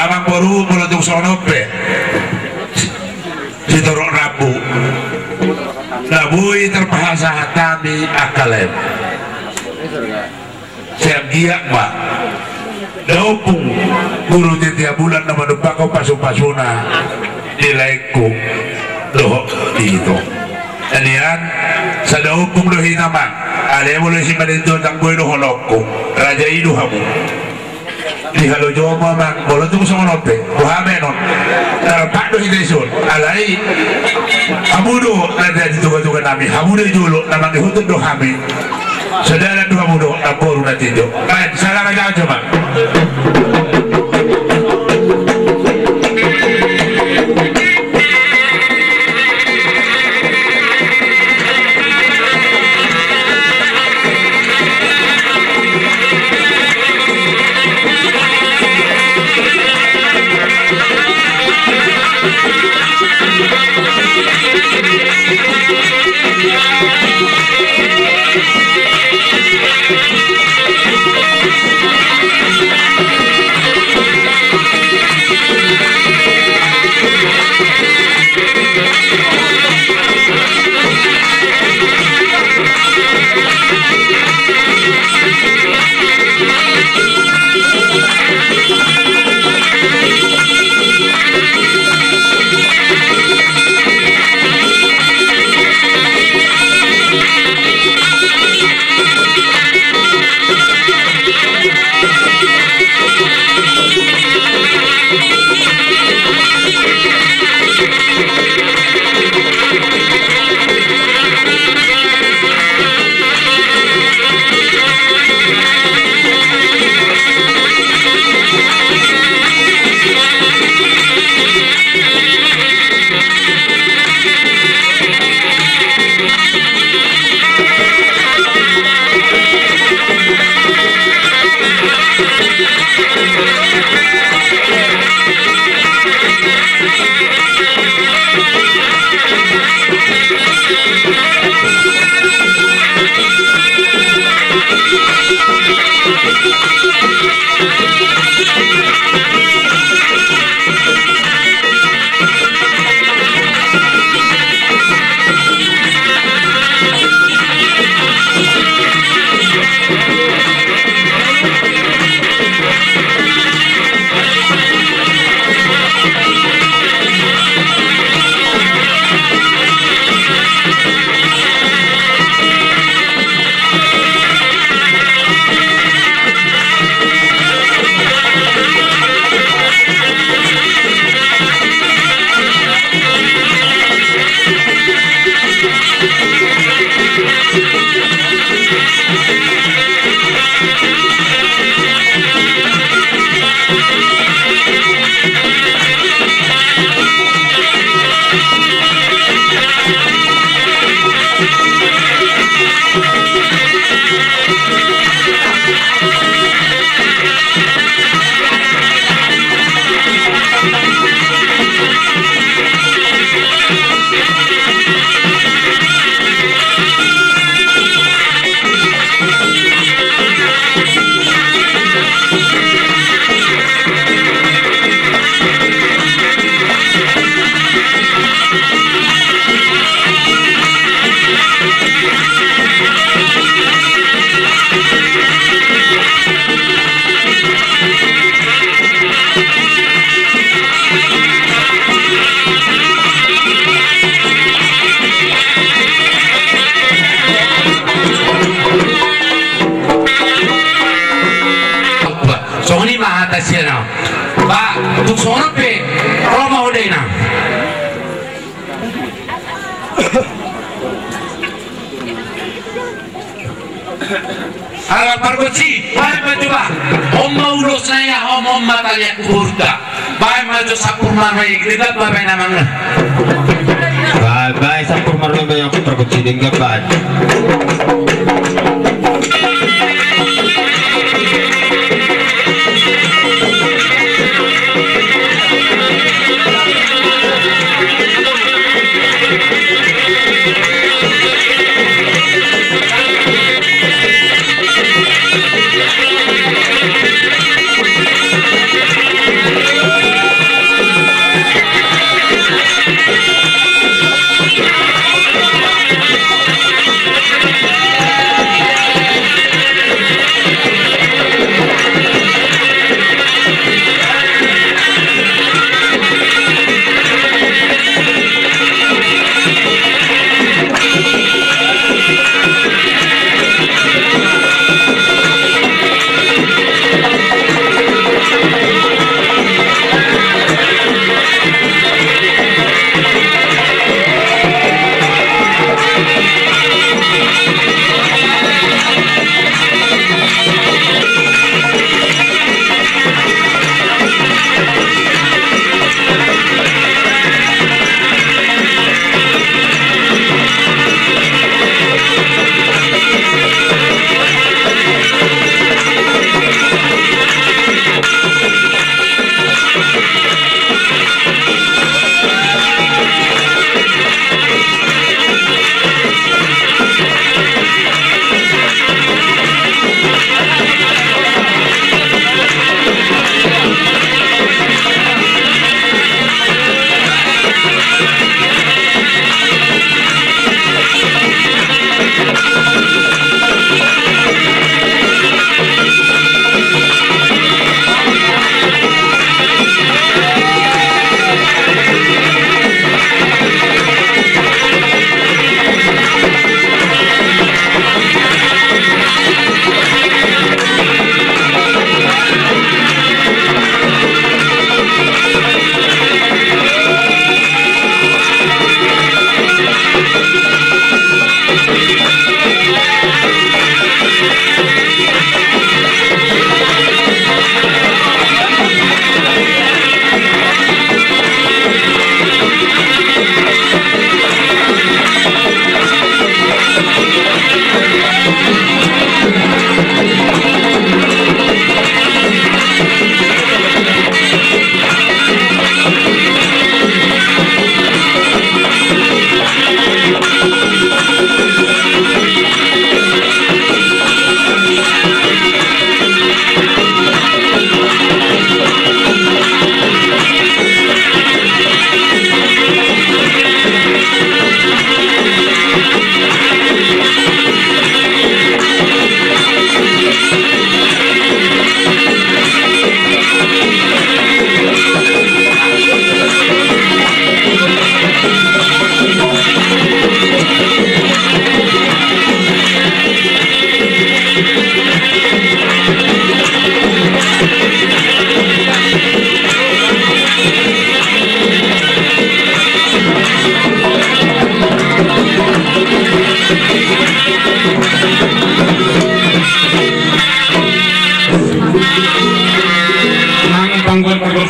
amang baru meletuk sonope si torok rabu nabui terpahasa hatami akalem siap giyak mbak daupung guru tiap bulan nama dupako pasu-pasuna nilaiku loh itu anian sa daupung lohi namang ada yang boleh simpan itu tentang gue doh holokku raja idu hamu di halo Jawa mang bolo tuh sama nope buhamenon terpak doh hidesun alai hamudo ada di tuga-tuga nami hamudo dulu namang dihutut doh hami saudara doh hamudo naboru nanti jo baik salam aja coba Siena, ba, tu sono pe Roma Odena. Alam pargoci, baik maju ba, Om ulos saya, Om matanya kuburda, baik maju sapur marmai, kita bapak namanya. Baik sapur marmai aku pargoci dengan baik.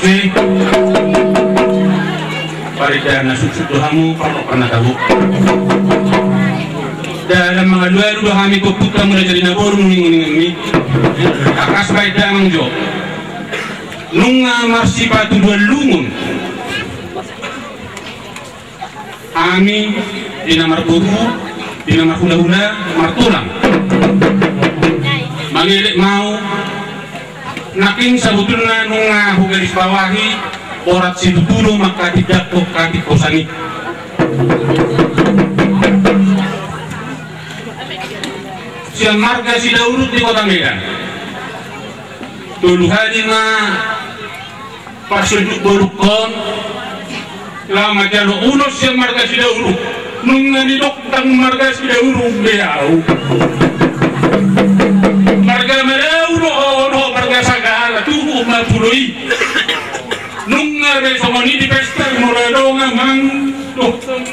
sih parida na susutuhamu pernah tahu dalam mga dua kami ko putra mula jadi nabor nguning-nguning akas parida mang jo nunga marsipatu dua lungun ami di namar buru di namar hula-hula martulang mangilik mau naking sabutulna nunga hugaris bawahi orat situtulo maka tidak kok katik kosani siang marga si Daurut di kota Medan dulu hari na pasuduk borukon lama jalo unos siang marga si Daurut nunga di doktang marga si Daurut beau marga Medauro ono marga sagala tuhu matuloi nunga be somoni di pesta moradonga mang doktang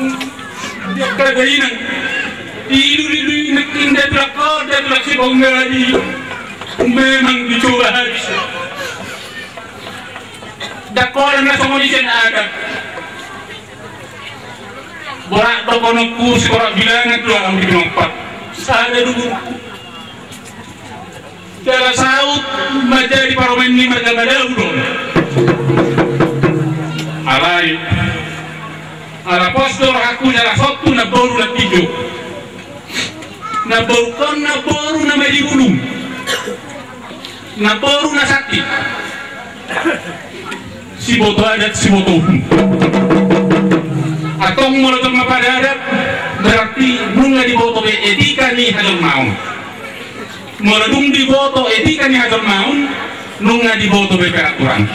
dia kagainan tidur nekin dan belakang dan lagi bonggari memang dicoba habis dakoran na sama di sana ada borak dokonokku sekolah bilangan dua kami di nompat sana dulu dalam saut menjadi paromen ini mereka Medauro alai ala postor aku jala sotu na boru na tijo na boru na medi ulung na boru na sakti si boto adat si boto ulung atong molotov mapada adat berarti nunga di boto be etika ni hadol maun molodung di boto etika ni hadol maun nunga di boto be peraturan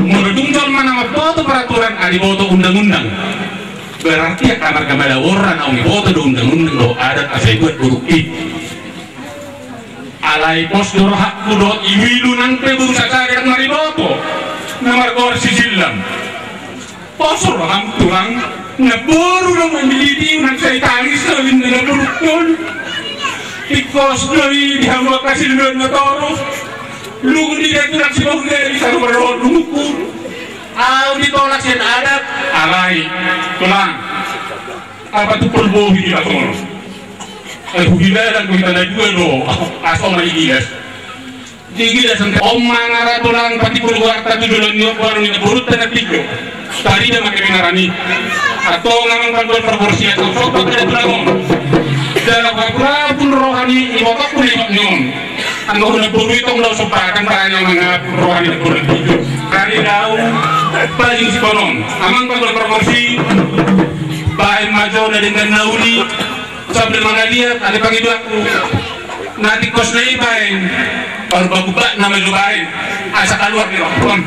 molodung jol mana boto peraturan adi boto undang-undang berarti ya kamar kamar orang au boto do undang-undang do adat asai buat buruk alai pos do hakku do iwilu nangpe berusaha cari mari boto namar kor sisilam posor ham turang na boru do memiliki nang sai tangis do indra burukon ikos do di hamba kasih do na toro lu di direktur si bonggeri saru berdoa dumuku au ditolak sen adat alai tulang apa tuh perbohi di batong hubila dan kita ada dua do asal mari gilas digilas sampai omang arah tulang pati keluar tadi dulu nyok baru ini burut dan tiga tadi dia makin ngarani atau ngamang panduan proporsi atau foto ada tulang dalam apa pun rohani ibu tak boleh nyon anda udah buru itu udah sepakan banyak mengat rohani boleh hidup kali tahu paling si konon amang panduan proporsi baik maju dengan nauli sambil mengaliat ada panggil aku nanti kos naik baik baru baku bak nama lu baik asa keluar di lapangan